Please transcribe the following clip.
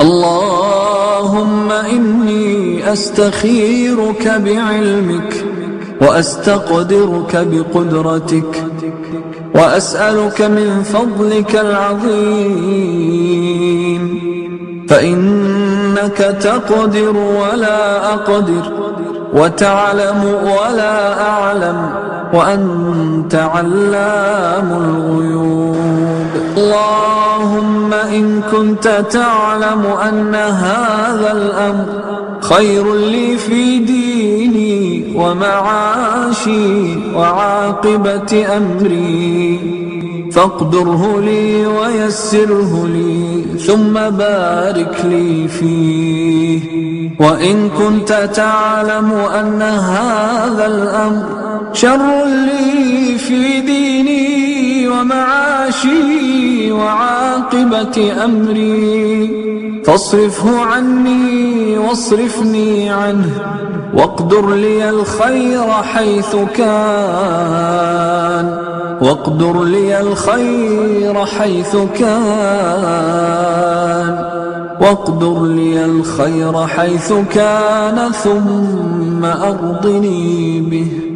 اللهم إني أستخيرك بعلمك وأستقدرك بقدرتك وأسألك من فضلك العظيم، فإنك تقدر ولا أقدر، وتعلم ولا أعلم، وأنت علام الغيوب. اللهم إن كنت تعلم أن هذا الأمر خير لي في ديني ومعاشي وعاقبة أمري فاقدره لي ويسره لي ثم بارك لي فيه. وإن كنت تعلم أن هذا الأمر شر لي في ديني ومعاشي وعاقبة أمري فاصرفه عني واصرفني عنه، واقدر لي الخير حيث كان، واقدر لي الخير حيث كان، واقدر لي الخير حيث كان، ثم أرضني به.